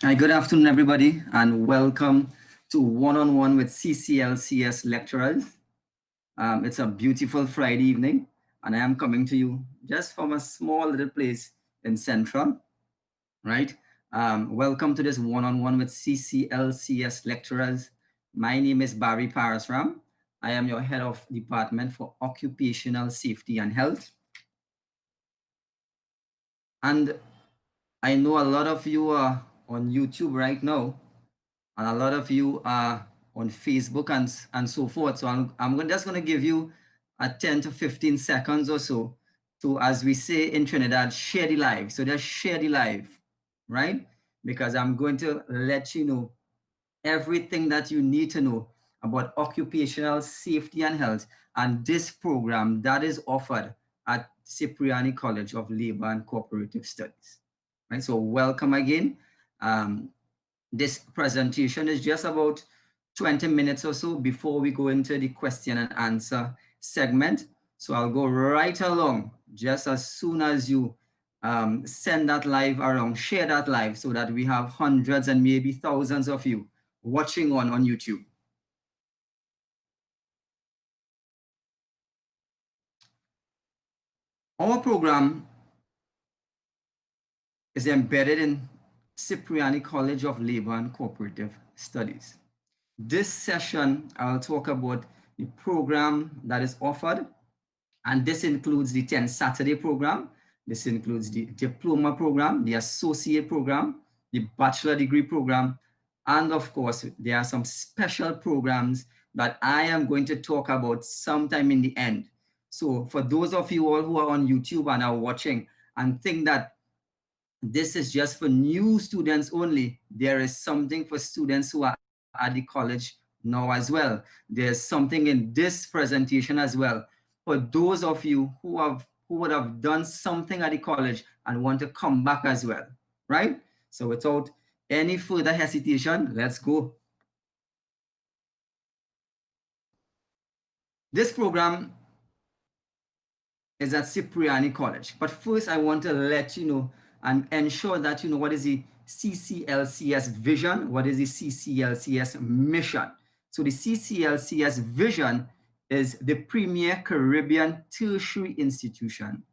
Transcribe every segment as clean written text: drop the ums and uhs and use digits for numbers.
Hi, good afternoon, everybody, and welcome to One-on-One with CCLCS lecturers. It's a beautiful Friday evening, and I am coming to you just from a small little place in Central, right? Welcome to this One-on-One with CCLCS lecturers. My name is Barry Parasram. I am your head of department for Occupational Safety and Health. And I know a lot of you are on YouTube right now, and a lot of you are on Facebook and so forth. So I'm just going to give you a 10 to 15 seconds or so to, as we say in Trinidad, share the live. So just share the live, right? Because I'm going to let you know everything that you need to know about occupational safety and health and this program that is offered at Cipriani College of Labor and Cooperative Studies. Right, so welcome again. This presentation is just about 20 minutes or so before we go into the question and answer segment. So I'll go right along just as soon as you send that live around, share that live so that we have hundreds and maybe thousands of you watching on YouTube. Our program is embedded in Cipriani College of Labor and Cooperative Studies. This session, I'll talk about the program that is offered, and this includes the 10 Saturday program. This includes the diploma program, the associate program, the bachelor degree program, and of course, there are some special programs that I am going to talk about sometime in the end. So for those of you all who are on YouTube and are watching and think that this is just for new students only, there is something for students who are at the college now as well. There's something in this presentation as well for those of you who would have done something at the college and want to come back as well, right? So without any further hesitation, let's go. This program is at Cipriani College. But first, I want to let you know and ensure that you know what is the CCLCS vision, what is the CCLCS mission. So the CCLCS vision is the premier Caribbean tertiary institution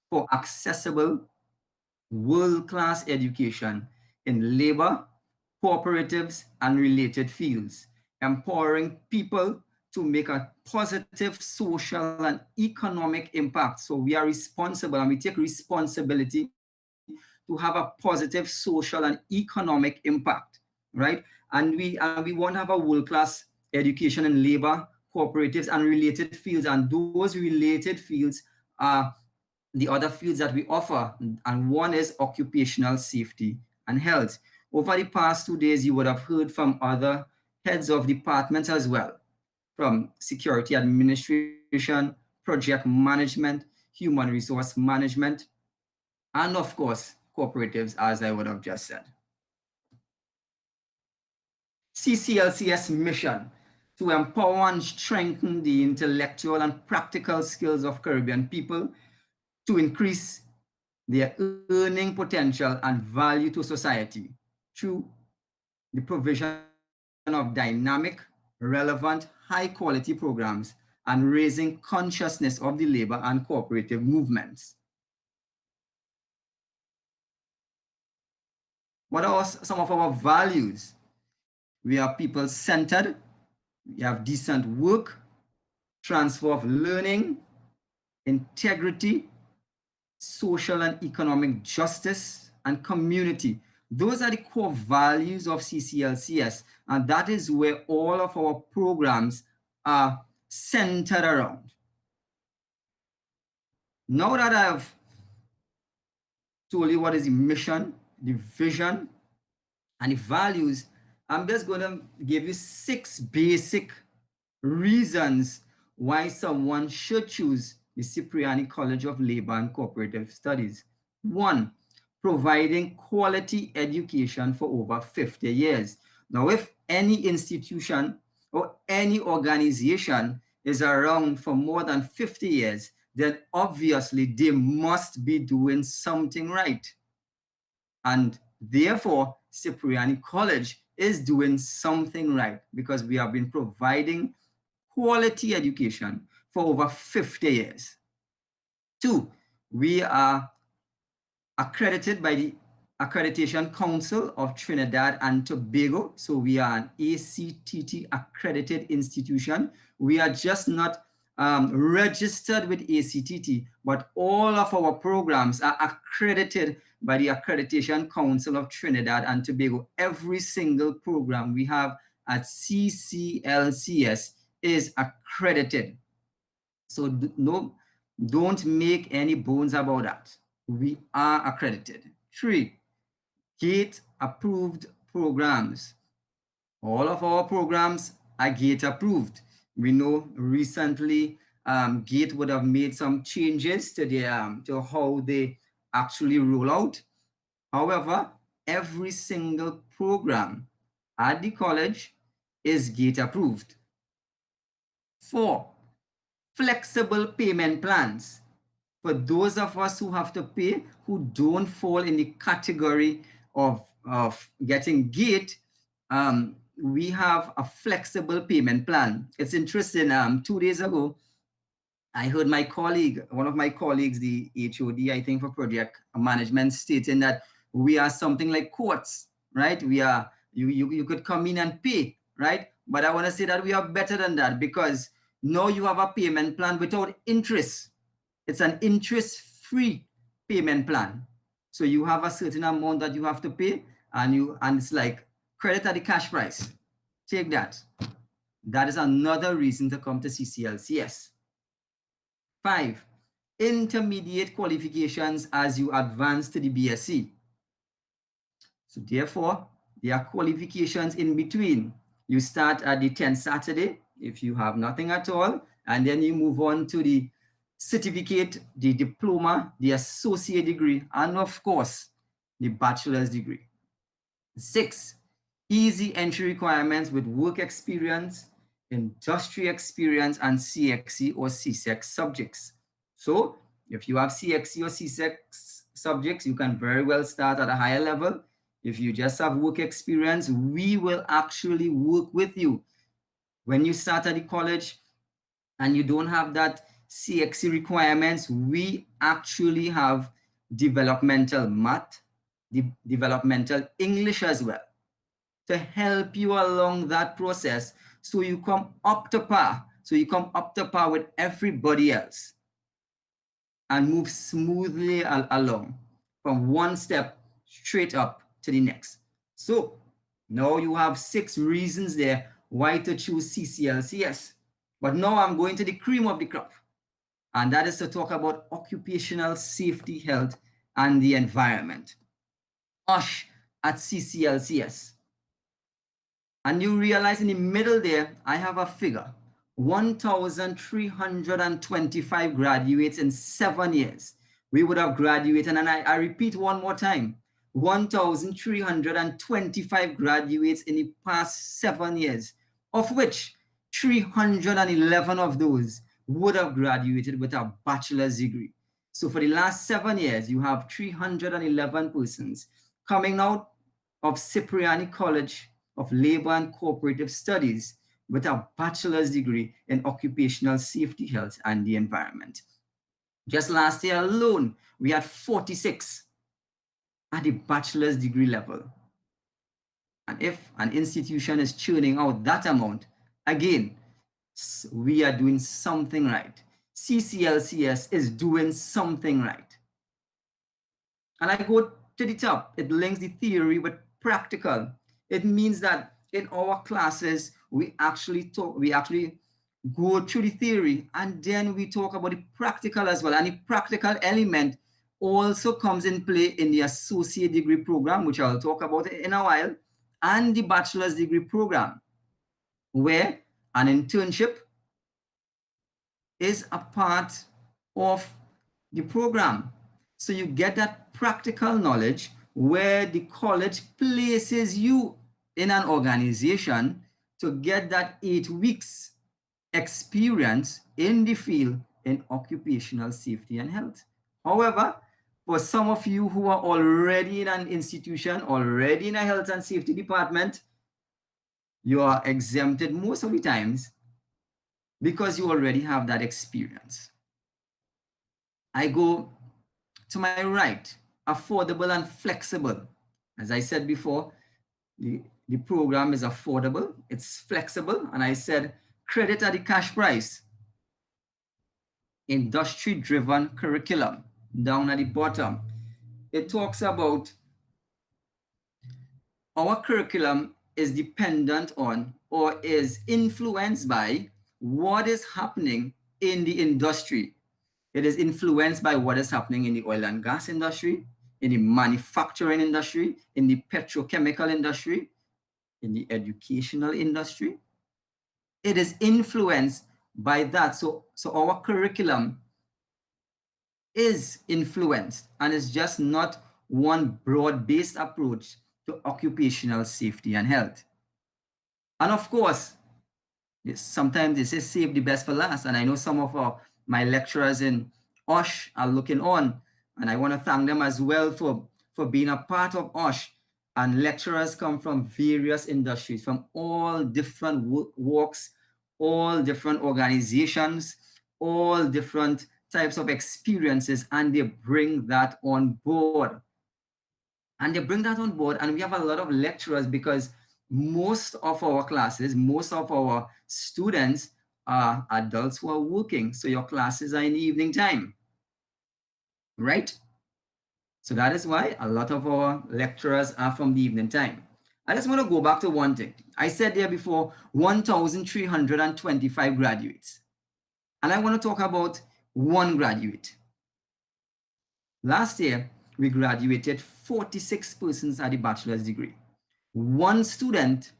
for accessible world-class education in labor, cooperatives, and related fields, empowering people to make a positive social and economic impact. So we are responsible and we take responsibility to have a positive social and economic impact, right? And we want to have a world-class education in labor, cooperatives, and related fields. And those related fields are the other fields that we offer, and one is occupational safety and health. Over the past 2 days, you would have heard from other heads of departments as well, from security administration, project management, human resource management, and of course, cooperatives, as I would have just said. CCLCS mission to empower and strengthen the intellectual and practical skills of Caribbean people to increase their earning potential and value to society through the provision of dynamic, relevant, high-quality programs and raising consciousness of the labor and cooperative movements. What are some of our values? We are people-centered, we have decent work, transfer of learning, integrity, social and economic justice, and community. Those are the core values of CCLCS, and that is where all of our programs are centered around. Now that I've told you what is the mission, the vision, and the values, I'm just going to give you 6 basic reasons why someone should choose the Cipriani College of Labor and Cooperative Studies. 1, providing quality education for over 50 years. Now, if any institution or any organization is around for more than 50 years, then obviously they must be doing something right. And Therefore, Cipriani College is doing something right because we have been providing quality education for over 50 years. 2, we are accredited by the Accreditation Council of Trinidad and Tobago. So we are an ACTT accredited institution. We are just not registered with ACTT, but all of our programs are accredited by the Accreditation Council of Trinidad and Tobago. Every single program we have at CCLCS is accredited. So don't make any bones about that. We are accredited. 3, GATE approved programs. All of our programs are GATE approved. We know recently GATE would have made some changes to to how they actually roll out. However, every single program at the college is GATE approved. 4, flexible payment plans. For those of us who have to pay, who don't fall in the category of getting GATE, we have a flexible payment plan. It's interesting. 2 days ago, I heard my colleague, one of my colleagues, the HOD, I think for project management, stating that we are something like courts, right? We are, you could come in and pay, right? But I want to say that we are better than that because now you have a payment plan without interest. It's an interest-free payment plan. So you have a certain amount that you have to pay and it's like credit at the cash price. Take that. That is another reason to come to CCLCS. 5, intermediate qualifications as you advance to the BSc. So therefore, there are qualifications in between. You start at the 10th Saturday if you have nothing at all, and then you move on to the certificate, the diploma, the associate degree, and of course, the bachelor's degree. 6, easy entry requirements with work experience, industry experience, and CXC or CSEC subjects. So if you have CXC or CSEC subjects, you can very well start at a higher level. If you just have work experience, we will actually work with you. When you start at the college and you don't have that CXC requirements, we actually have developmental math, developmental English as well, to help you along that process so you come up to par. So you come up to par with everybody else and move smoothly along from one step straight up to the next. So now you have 6 reasons there why to choose CCLCS. But now I'm going to the cream of the crop, and that is to talk about occupational safety, health, and the environment. OSH at CCLCS. And you realize in the middle there, I have a figure, 1,325 graduates in 7 years. We would have graduated, and I repeat one more time, 1,325 graduates in the past 7 years, of which 311 of those would have graduated with a bachelor's degree. So for the last 7 years, you have 311 persons coming out of Cipriani College of Labor and Cooperative Studies with a bachelor's degree in occupational safety, health, and the environment. Just last year alone, we had 46 at the bachelor's degree level. And if an institution is churning out that amount, again, we are doing something right. CCLCS is doing something right. And I go to the top. It links the theory with practical. It means that in our classes, we actually go through the theory and then we talk about the practical as well. And the practical element also comes in play in the associate degree program, which I'll talk about in a while, and the bachelor's degree program, where an internship is a part of the program. So you get that practical knowledge where the college places you in an organization to get that 8 weeks experience in the field in occupational safety and health. However, For some of you who are already in an institution, already in a health and safety department, you are exempted most of the times because you already have that experience. I go to my right, affordable and flexible. As I said before, the program is affordable, it's flexible, and I said credit at the cash price. Industry-driven curriculum down at the bottom. It talks about our curriculum is dependent on or is influenced by what is happening in the industry. It is influenced by what is happening in the oil and gas industry, in the manufacturing industry, in the petrochemical industry, in the educational industry. It is influenced by that. So our curriculum is influenced, and it's just not one broad-based approach to occupational safety and health. And of course, sometimes this is save the best for last. And I know some of my lecturers in OSH are looking on, and I want to thank them as well for being a part of OSH. And lecturers come from various industries, from all different walks, all different organizations, all different types of experiences, and they bring that on board. And we have a lot of lecturers because most of our classes, most of our students are adults who are working. So your classes are in the evening time, right? So that is why a lot of our lecturers are from the evening time. I just want to go back to one thing. I said there before, 1,325 graduates. And I want to talk about one graduate. Last year, we graduated 46 persons at the bachelor's degree. One student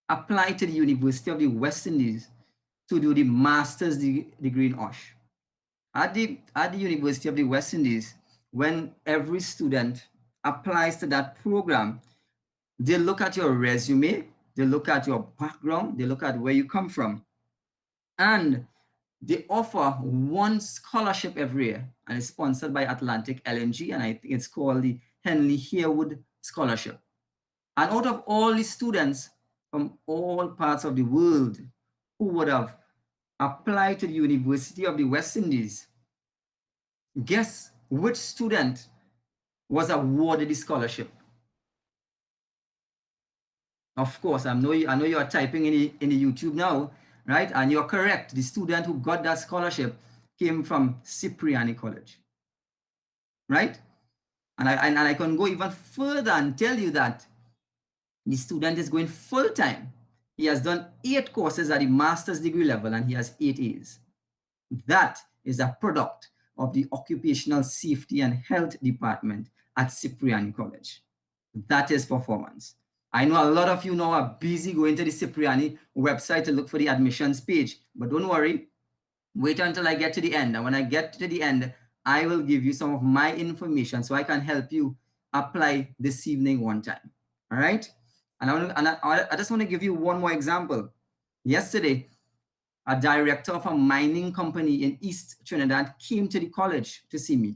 applied to the University of the West Indies to do the master's degree in OSH. At the University of the West Indies, when every student applies to that program, they look at your resume, they look at your background, they look at where you come from, and they offer one scholarship every year, and it's sponsored by Atlantic LNG, and I think it's called the Henley Harewood Scholarship. And out of all the students from all parts of the world who would have applied to the University of the West Indies, guess which student was awarded the scholarship? Of course, I know you are typing in the YouTube now, right? And you're correct. The student who got that scholarship came from Cipriani College, right? And I can go even further and tell you that the student is going full-time. He has done 8 courses at the master's degree level, and he has 8 A's. That is a product of the Occupational Safety and Health Department at Cipriani College. That is performance. I know a lot of you now are busy going to the Cipriani website to look for the admissions page, but don't worry, wait until I get to the end. And when I get to the end, I will give you some of my information so I can help you apply this evening one time. All right? And I just want to give you one more example. Yesterday, a director of a mining company in East Trinidad came to the college to see me.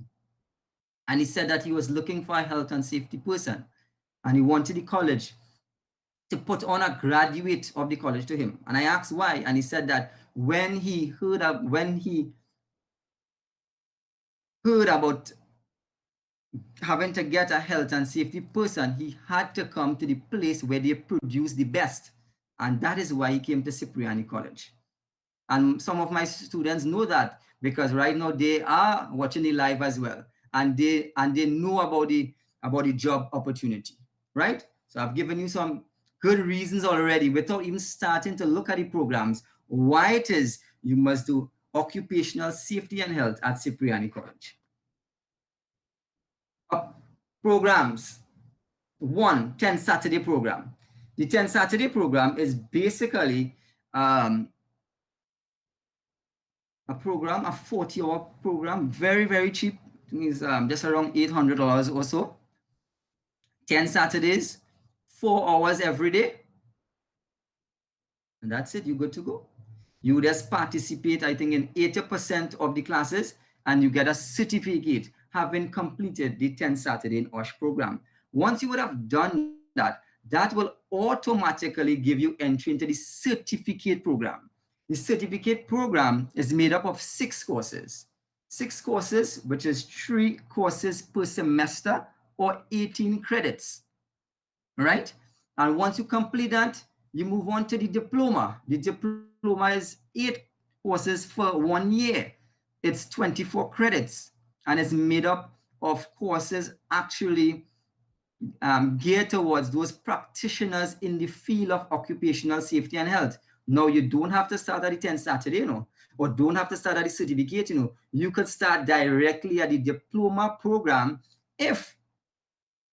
And he said that he was looking for a health and safety person. And he wanted the college to put on a graduate of the college to him. And I asked why. And he said that when he heard about having to get a health and safety person, he had to come to the place where they produce the best. And that is why he came to Cipriani College. And some of my students know that because right now they are watching the live as well. And they know about the job opportunity, right? So I've given you some good reasons already without even starting to look at the programs, why it is you must do occupational safety and health at Cipriani College. Programs. 1, 10 Saturday program. The 10 Saturday program is basically a program, a 40-hour program, very, very cheap. It means just around $800 or so. 10 Saturdays, 4 hours every day. And that's it, you're good to go. You just participate, I think, in 80% of the classes, and you get a certificate. having completed the 10 Saturday in OSH program. Once you would have done that, that will automatically give you entry into the certificate program. The certificate program is made up of 6 courses. 6 courses, which is 3 courses per semester or 18 credits, right? And once you complete that, you move on to the diploma. The diploma is 8 courses for 1 year. It's 24 credits, and it's made up of courses actually geared towards those practitioners in the field of occupational safety and health. Now, you don't have to start at the 10 Saturday, or don't have to start at the certificate, You could start directly at the diploma program if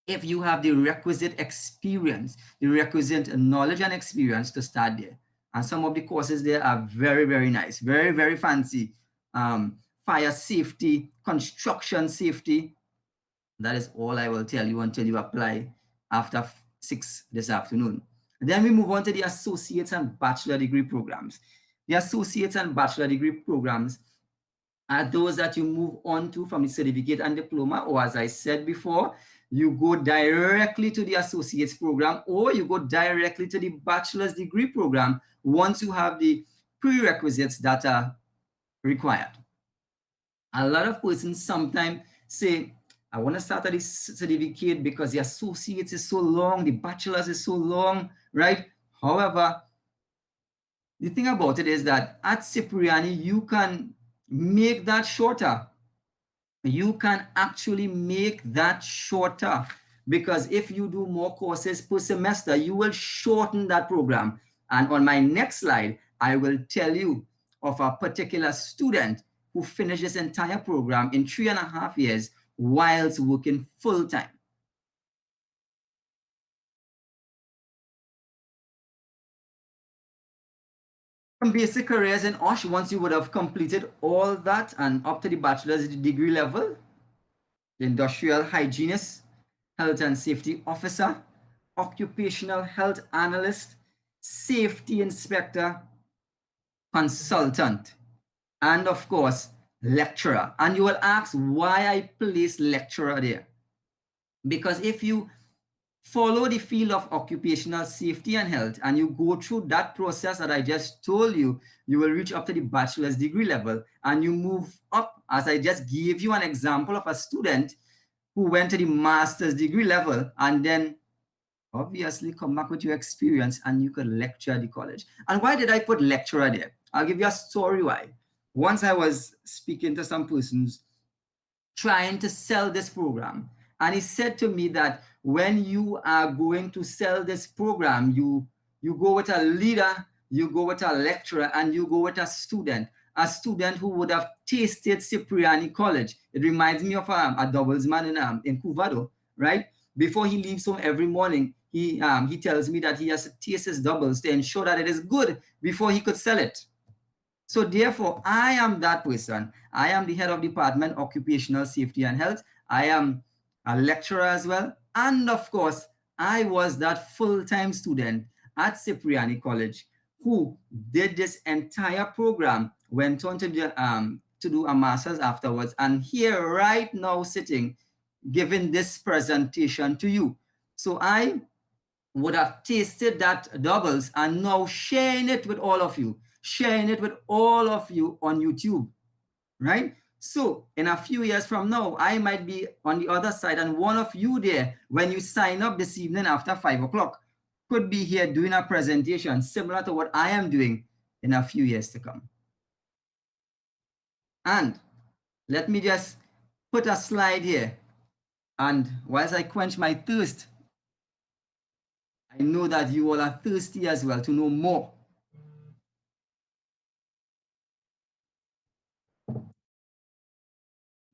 you have the requisite experience, the requisite knowledge and experience to start there. And some of the courses there are very, very nice, very, very fancy. Fire safety, construction safety. That is all I will tell you until you apply after 6 this afternoon. And then we move on to the associates and bachelor degree programs. The associates and bachelor degree programs are those that you move on to from the certificate and diploma, or as I said before, you go directly to the associates program, or you go directly to the bachelor's degree program once you have the prerequisites that are required. A lot of persons sometimes say, I want to start at this certificate because the associates is so long, the bachelor's is so long, right? However, the thing about it is that at Cipriani, you can make that shorter. You can actually make that shorter, because if you do more courses per semester, you will shorten that program. And on my next slide, I will tell you of a particular student who finished this entire program in 3.5 years whilst working full-time. From basic careers in OSH, once you would have completed all that and up to the bachelor's degree level, the industrial hygienist, health and safety officer, occupational health analyst, safety inspector, consultant, and of course, lecturer. And you will ask why I place lecturer there. Because if you follow the field of occupational safety and health and you go through that process that I just told you, you will reach up to the bachelor's degree level and you move up, as I just gave you an example of a student who went to the master's degree level and then obviously come back with your experience and you could lecture at the college. And why did I put lecturer there? I'll give you a story why. Once I was speaking to some persons trying to sell this program, and he said to me that when you are going to sell this program, you go with a leader, you go with a lecturer, and you go with a student who would have tasted Cipriani College. It reminds me of a doubles man in Cuvado, right? Before he leaves home every morning, he tells me that he has to taste his doubles to ensure that it is good before he could sell it. So therefore, I am that person. I am the head of department, occupational safety and health. I am a lecturer as well. And of course, I was that full-time student at Cipriani College who did this entire program, went on to do a master's afterwards, and here right now sitting, giving this presentation to you. So I would have tasted that doubles and now sharing it with all of you, on YouTube, right? So in a few years from now, I might be on the other side, and one of you there, when you sign up this evening after 5 o'clock, could be here doing a presentation similar to what I am doing in a few years to come. And let me just put a slide here. And whilst I quench my thirst, I know that you all are thirsty as well to know more.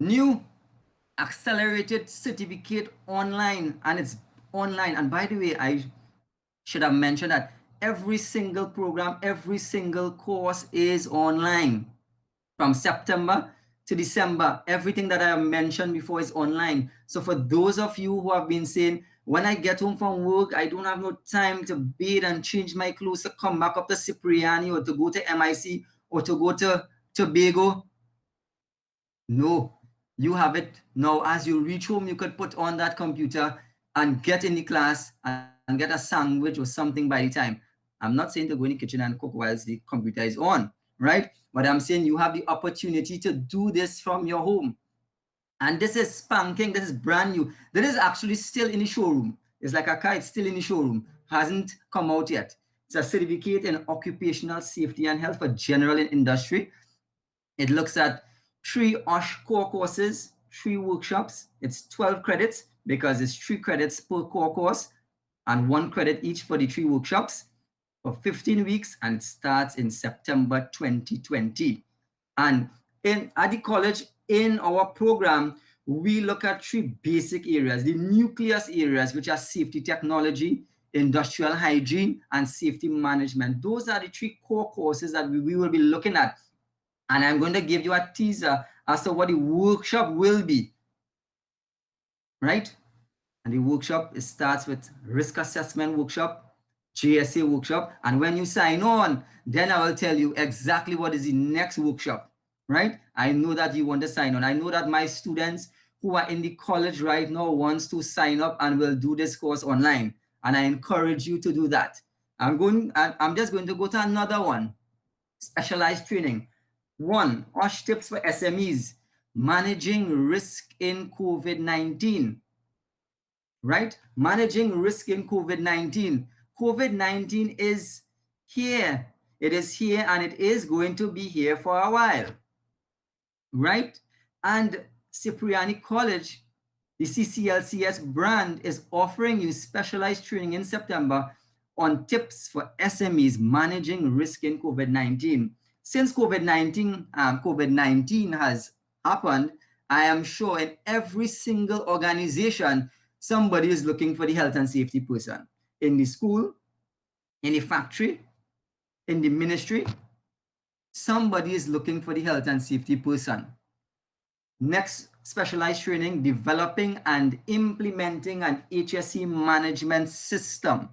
New accelerated certificate online, and it's online. And by the way, I should have mentioned that every single program, every single course is online. From September to December, everything that I have mentioned before is online. So for those of you who have been saying, when I get home from work, I don't have no time to bathe and change my clothes to come back up to Cipriani or to go to MIC or to go to Tobago. No, You have it now. As you reach home, you could put on that computer and get in the class and get a sandwich or something by the time. I'm not saying to go in the kitchen and cook whilst the computer is on, right? But I'm saying you have the opportunity to do this from your home. And this is spanking, this is brand new. This is actually still in the showroom. It's like a car, it's still in the showroom, hasn't come out yet. It's a certificate in occupational safety and health for general industry. It looks at 3 OSH core courses, 3 workshops. It's 12 credits because it's 3 credits per core course and 1 credit each for the 3 workshops for 15 weeks, and it starts in September 2020. And at the college, in our program, we look at 3 basic areas, the nucleus areas, which are safety technology, industrial hygiene, and safety management. Those are the 3 core courses that we will be looking at. And I'm going to give you a teaser as to what the workshop will be, right? And the workshop, it starts with risk assessment workshop, GSA workshop. And when you sign on, then I will tell you exactly what is the next workshop, right? I know that you want to sign on. I know that my students who are in the college right now wants to sign up and will do this course online. And I encourage you to do that. I'm just going to go to another one, specialized training. 1, OSH tips for SMEs, managing risk in COVID-19. Right? Managing risk in COVID-19. COVID-19 is here. It is here and it is going to be here for a while. Right? And Cipriani College, the CCLCS brand, is offering you specialized training in September on tips for SMEs managing risk in COVID-19. Since COVID-19 has happened, I am sure in every single organization, somebody is looking for the health and safety person. In the school, in the factory, in the ministry, somebody is looking for the health and safety person. Next, specialized training, developing and implementing an HSE management system.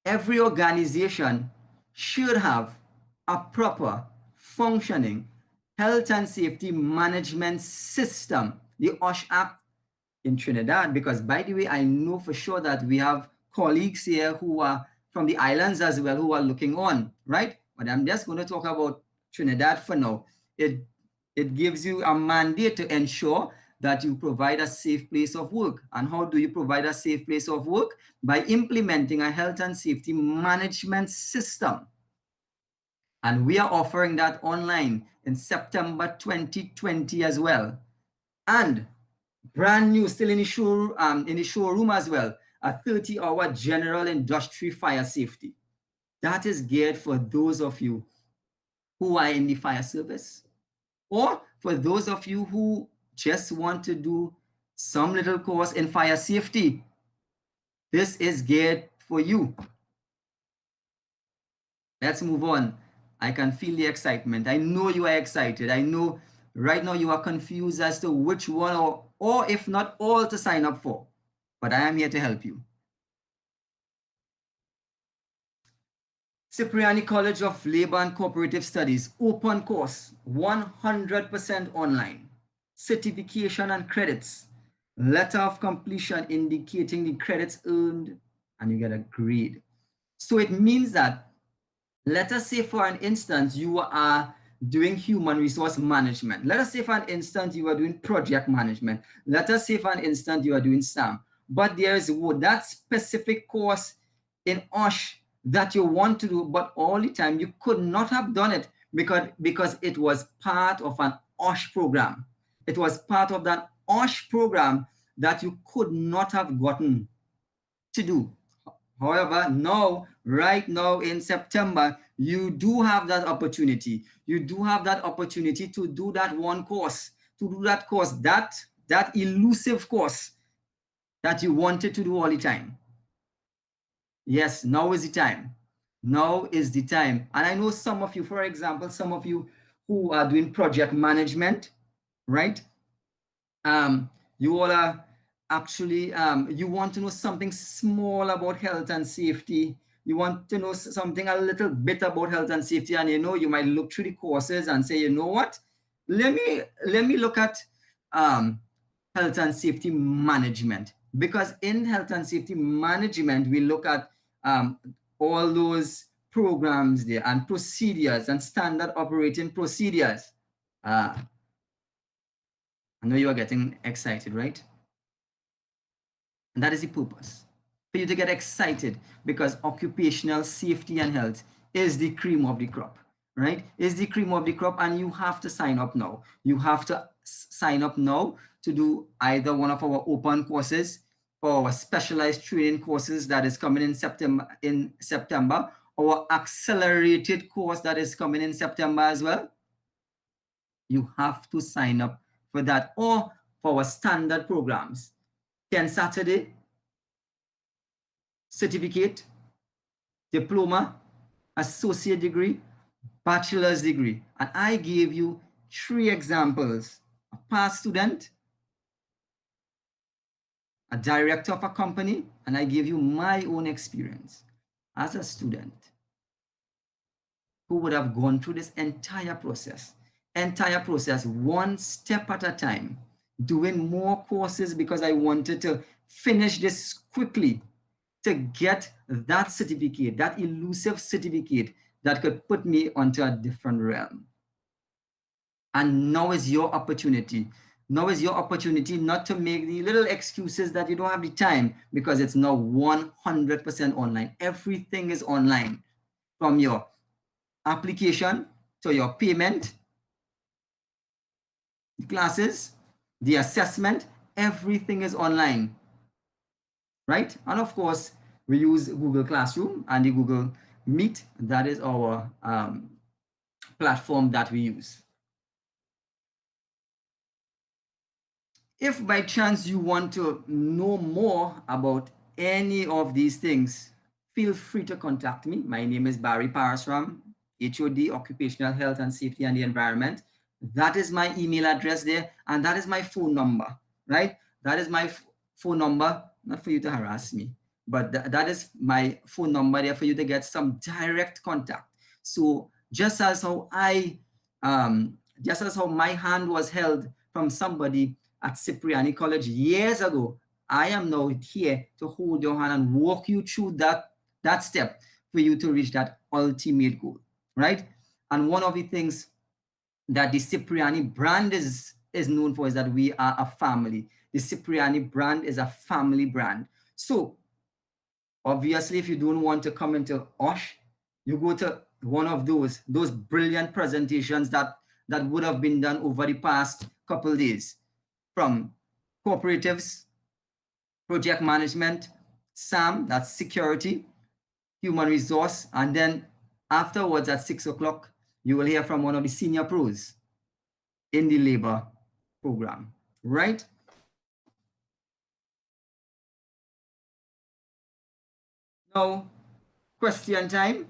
Every organization should have a proper functioning health and safety management system. The OSH Act in Trinidad, because by the way, I know for sure that we have colleagues here who are from the islands as well who are looking on, right? But I'm just going to talk about Trinidad for now. It gives you a mandate to ensure that you provide a safe place of work. And how do you provide a safe place of work? By implementing a health and safety management system. And we are offering that online in September 2020 as well. And brand new, still in the showroom as well, a 30-hour general industry fire safety. That is geared for those of you who are in the fire service, or for those of you who just want to do some little course in fire safety. This is geared for you. Let's move on. I can feel the excitement. I know you are excited. I know right now you are confused as to which one or if not all to sign up for, but I am here to help you. Cipriani College of Labor and Cooperative Studies, open course, 100% online, certification and credits, letter of completion indicating the credits earned, and you get a grade. So it means that, let us say for an instance, you are doing human resource management. Let us say for an instance, you are doing project management. Let us say for an instance, you are doing SAM. But there is that specific course in OSH that you want to do, but all the time you could not have done it because it was part of an OSH program. It was part of that OSH program that you could not have gotten to do. However, now, right now in September, you do have that opportunity. You do have that opportunity to do that one course, to do that course, that elusive course that you wanted to do all the time. Yes, now is the time. Now is the time. And I know some of you, for example, some of you who are doing project management, right? You all are actually, you want to know something small about health and safety. You want to know something a little bit about health and safety, and you know, you might look through the courses and say, you know what? let me look at health and safety management, because in health and safety management we look at all those programs there and procedures and standard operating procedures. I know you are getting excited, right? And that is the purpose, for you to get excited, because occupational safety and health is the cream of the crop, right? Is the cream of the crop, and you have to sign up now. You have to sign up now to do either one of our open courses or our specialized training courses that is coming in September, or accelerated course that is coming in September as well. You have to sign up for that, or for our standard programs. 10 Saturday, certificate, diploma, associate degree, bachelor's degree. And I gave you 3 examples: a past student, a director of a company, and I gave you my own experience as a student who would have gone through this entire process, one step at a time, doing more courses because I wanted to finish this quickly, to get that certificate, that elusive certificate that could put me onto a different realm. And now is your opportunity. Now is your opportunity not to make the little excuses that you don't have the time, because it's now 100% online. Everything is online, from your application to your payment, the classes, the assessment, everything is online, right? And of course, we use Google Classroom and the Google Meet. That is our platform that we use. If by chance you want to know more about any of these things, feel free to contact me. My name is Barry Parasram, HOD, Occupational Health and Safety and the Environment. That is my email address there, and that is my phone number, right? That is my phone number, not for you to harass me, but that is my phone number there for you to get some direct contact. So just as how my hand was held from somebody at Cipriani College years ago, I am now here to hold your hand and walk you through that step for you to reach that ultimate goal, right? And one of the things that the Cipriani brand is known for is that we are a family. The Cipriani brand is a family brand. So obviously, if you don't want to come into OSH, you go to one of those brilliant presentations that would have been done over the past couple of days, from cooperatives, project management, SAM, that's security, human resource, and then afterwards at 6 o'clock, you will hear from one of the senior pros in the labor program, right? Now, question time.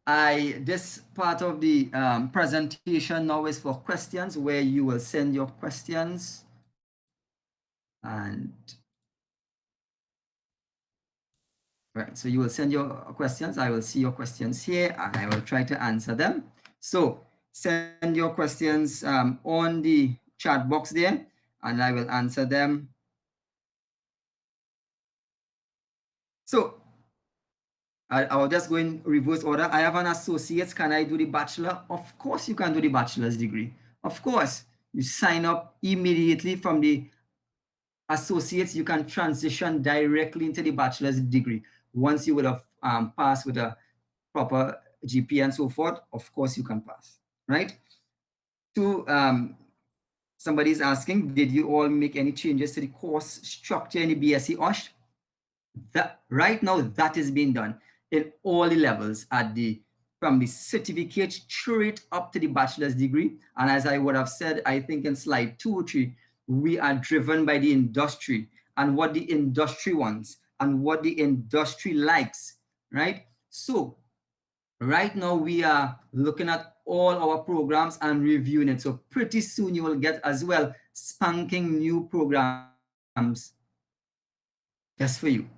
This part of the presentation now is for questions, where you will send your questions, and right, so you will send your questions. I will see your questions here and I will try to answer them. So send your questions on the chat box there, and I will answer them. So I'll just go in reverse order. I have an associate. Can I do the bachelor? Of course you can do the bachelor's degree. Of course, you sign up immediately from the associates. You can transition directly into the bachelor's degree once you would have passed with a proper GPA and so forth. Of course you can pass, right? Somebody's asking, did you all make any changes to the course structure in the BSc OSH? That right now that is being done in all the levels, from the certificate straight up to the bachelor's degree. And as I would have said, I think in slide 2 or 3, we are driven by the industry and what the industry wants and what the industry likes, right? So right now we are looking at all our programs and reviewing it. So pretty soon you will get as well spanking new programs just for you,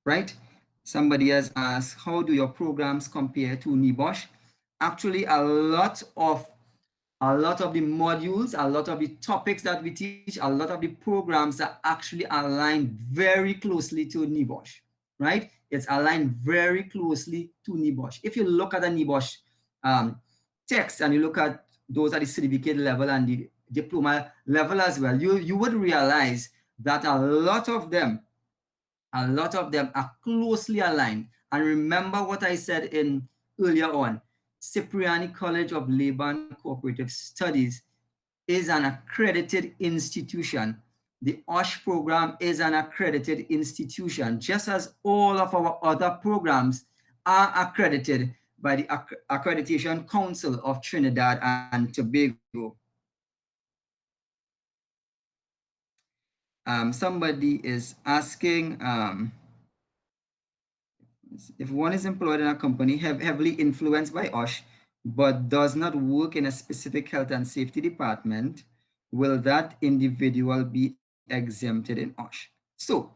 right? Somebody has asked, how do your programs compare to NEBOSH? Actually, a lot of a lot of the modules, a lot of the topics that we teach, a lot of the programs are actually aligned very closely to NEBOSH, right? It's aligned very closely to NEBOSH. If you look at the NEBOSH text and you look at those at the certificate level and the diploma level as well, you would realize that a lot of them are closely aligned. And remember what I said in earlier on, Cipriani College of Labor and Cooperative Studies is an accredited institution. The OSH program is an accredited institution, just as all of our other programs are accredited by the Accreditation Council of Trinidad and Tobago. Somebody is asking, if one is employed in a company heavily influenced by OSH, but does not work in a specific health and safety department, will that individual be exempted in OSH? So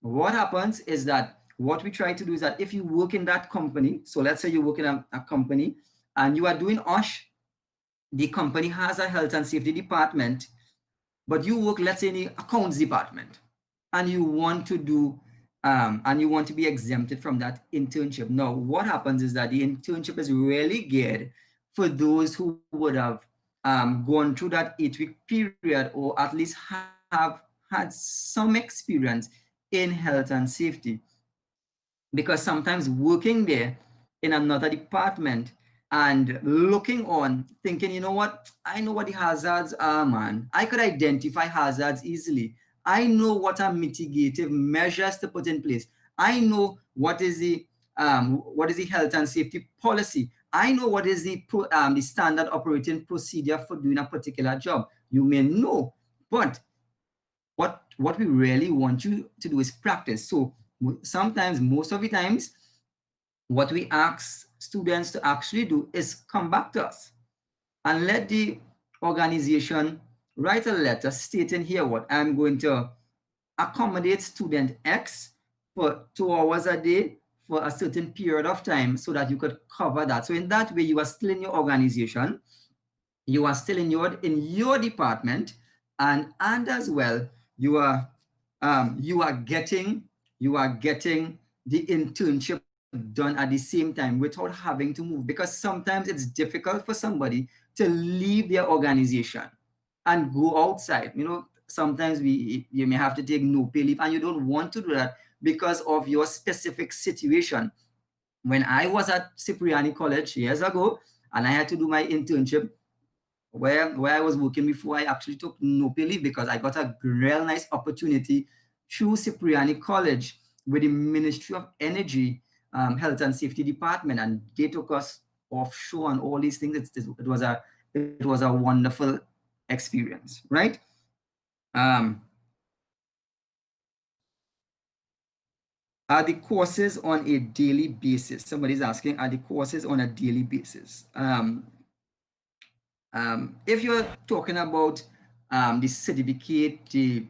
what happens is that what we try to do is that if you work in that company, so let's say you work in a company and you are doing OSH, the company has a health and safety department, but you work, let's say, in the accounts department, and you want to do and you want to be exempted from that internship. Now, what happens is that the internship is really geared for those who would have gone through that 8-week period, or at least have had some experience in health and safety. Because sometimes working there in another department and looking on, thinking, you know what, I know what the hazards are, man. I could identify hazards easily. I know what are mitigative measures to put in place. I know what is the health and safety policy. I know what is the standard operating procedure for doing a particular job. You may know, but what we really want you to do is practice. So sometimes, most of the times, what we ask students to actually do is come back to us and let the organization write a letter stating, here what I'm going to accommodate student X for 2 hours a day for a certain period of time, so that you could cover that. So in that way, you are still in your organization, you are still in your department, and as well, you are getting the internship done at the same time without having to move, because sometimes it's difficult for somebody to leave their organization and go outside. Sometimes you may have to take no pay leave, and you don't want to do that because of your specific situation. When I was at Cipriani College years ago and I had to do my internship where I was working before, I actually took no pay leave because I got a real nice opportunity through Cipriani College with the Ministry of Energy, Health and Safety Department, and they took us offshore and all these things. It was a wonderful experience, right? Are the courses on a daily basis? Somebody's asking, are the courses on a daily basis? If you're talking about the certificate, the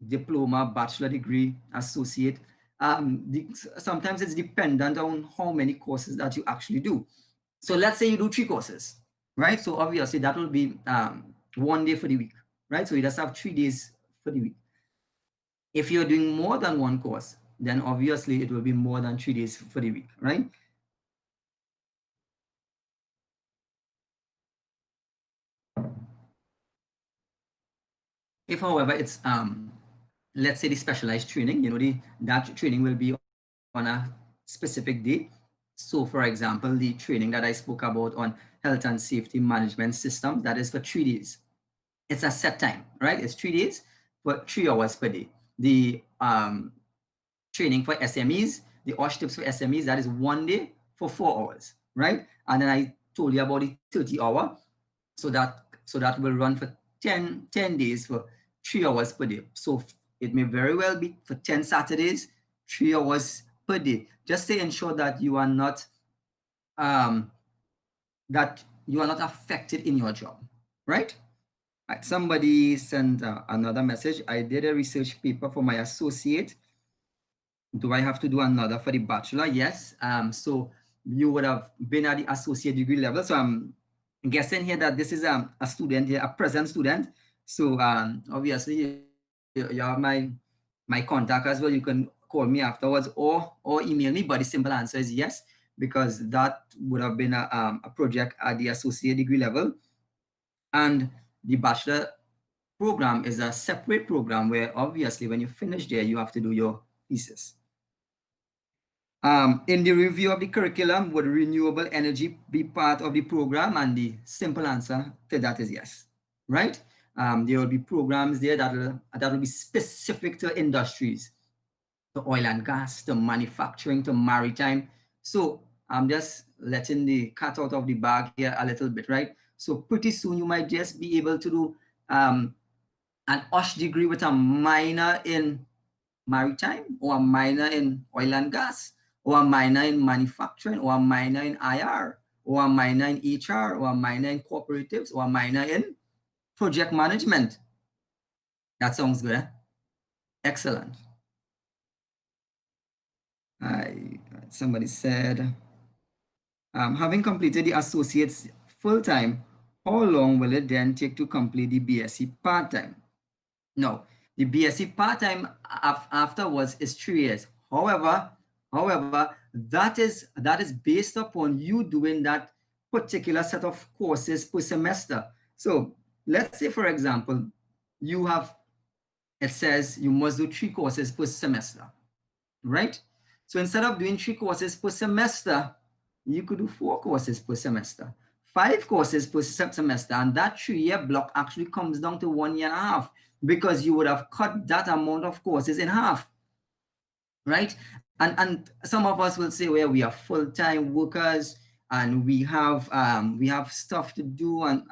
diploma, bachelor degree, associate, sometimes it's dependent on how many courses that you actually do. So let's say you do 3 courses, right? So obviously that will be 1 day for the week, right? So you just have 3 days for the week. If you're doing more than 1 course, then obviously it will be more than 3 days for the week, right? If, however, it's let's say the specialized training, that training will be on a specific day. So for example, the training that I spoke about on health and safety management systems, that is for 3 days. It's a set time, right? It's 3 days for 3 hours per day. The training for SMEs, the OSH tips for SMEs, that is 1 day for 4 hours, right? And then I told you about the 30-hour, so that will run for 10 days for 3 hours per day. So it may very well be for 10 Saturdays, 3 hours per day, just to ensure that you are not affected in your job, right? Right. Somebody sent another message. I did a research paper for my associate. Do I have to do another for the bachelor? Yes. So you would have been at the associate degree level. So I'm guessing here that this is a student here, a present student. So obviously you have my contact as well. You can call me afterwards or email me. But the simple answer is yes, because that would have been a project at the associate degree level, and the bachelor program is a separate program where obviously when you finish there, you have to do your thesis. In the review of the curriculum, would renewable energy be part of the program? And the simple answer to that is yes, right? There will be programs there that will be specific to industries, to oil and gas, to manufacturing, to maritime. So I'm just letting the cat out of the bag here a little bit, right? So pretty soon you might just be able to do an OSH degree with a minor in maritime, or a minor in oil and gas, or a minor in manufacturing, or a minor in IR, or a minor in HR, or a minor in cooperatives, or a minor in project management. That sounds good, eh? Excellent. Somebody said, having completed the associates full-time, how long will it then take to complete the BSc part-time? No, the BSc part-time afterwards is 3 years. However, that is based upon you doing that particular set of courses per semester. So let's say, for example, you have, it says you must do 3 courses per semester, right? So instead of doing 3 courses per semester, you could do 4 courses per semester, 5 courses per semester, and that 3-year block actually comes down to 1.5 years, because you would have cut that amount of courses in half, right? And some of us will say, well, we are full-time workers and we have stuff to do, and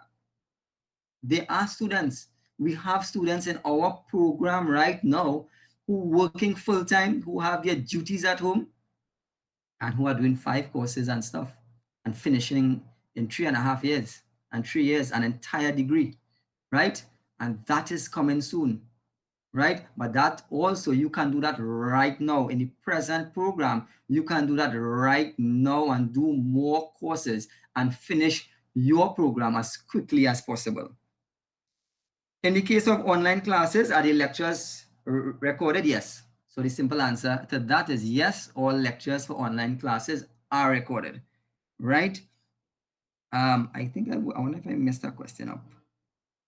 they are students. We have students in our program right now who working full-time, who have their duties at home, and who are doing 5 courses and stuff, and finishing in 3.5 years, and 3 years, an entire degree, right? And that is coming soon, right? But that also, you can do that right now in the present program. You can do that right now and do more courses and finish your program as quickly as possible. In the case of online classes, are the lectures recorded? Yes. So the simple answer to that is yes, all lectures for online classes are recorded, right? I think I wonder if I messed that question up.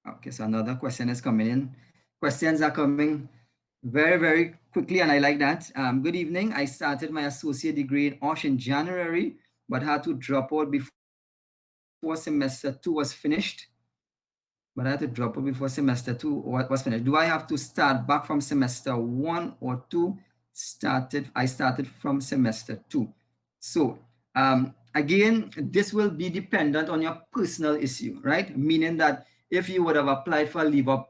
Okay, so another question is coming in. Questions are coming very, very quickly, and I like that. Good evening. I started my associate degree in OSH in January, but had to drop out before semester 2 was finished. But I had to drop out before semester 2 was finished. Do I have to start back from semester 1 or 2? I started from semester 2. So again, this will be dependent on your personal issue, right? Meaning that if you would have applied for a leave of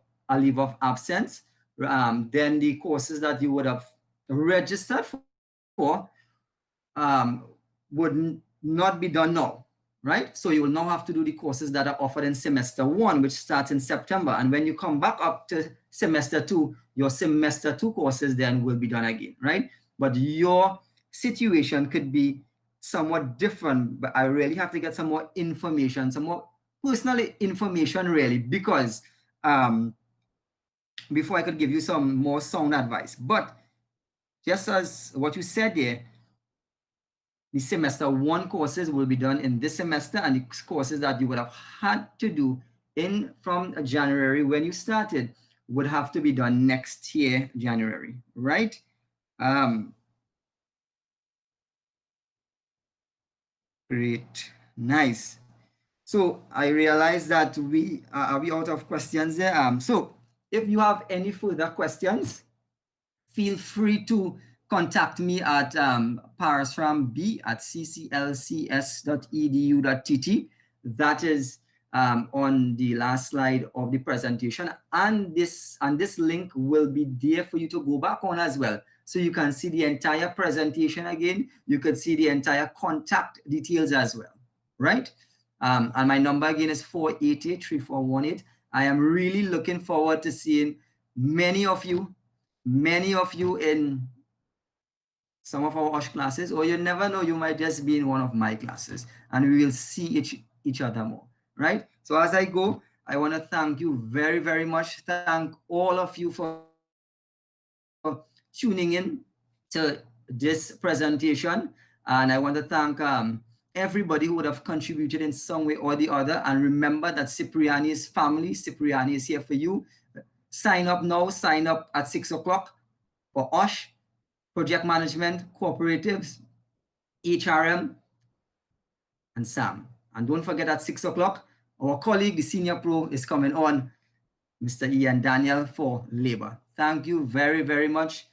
absence, then the courses that you would have registered for would not be done now, right? So you will now have to do the courses that are offered in semester 1, which starts in September. And when you come back up to semester 2, your semester 2 courses then will be done again, right? But your situation could be somewhat different, but I really have to get some more information, some more personal information really, because before I could give you some more sound advice. But just as what you said there, the semester 1 courses will be done in this semester, and the courses that you would have had to do from January when you started would have to be done next year, January, right? Great, nice. So I realize that we are out of questions there. So if you have any further questions, feel free to contact me at parasramb@cclcs.edu.tt. That is on the last slide of the presentation, and this link will be there for you to go back on as well, so you can see the entire presentation again. You could see the entire contact details as well, right? And my number again is 488-3418. I am really looking forward to seeing many of you in some of our OSH classes, or you never know, you might just be in one of my classes, and we will see each other more, right? So as I go, I want to thank you very, very much. Thank all of you for tuning in to this presentation. And I want to thank everybody who would have contributed in some way or the other. And remember that Cipriani is family. Cipriani is here for you. Sign up now. Sign up at 6 o'clock for OSH, project management, cooperatives, HRM, and SAM. And don't forget at 6 o'clock, our colleague, the senior pro, is coming on, Mr. Ian Daniel, for labor. Thank you very, very much.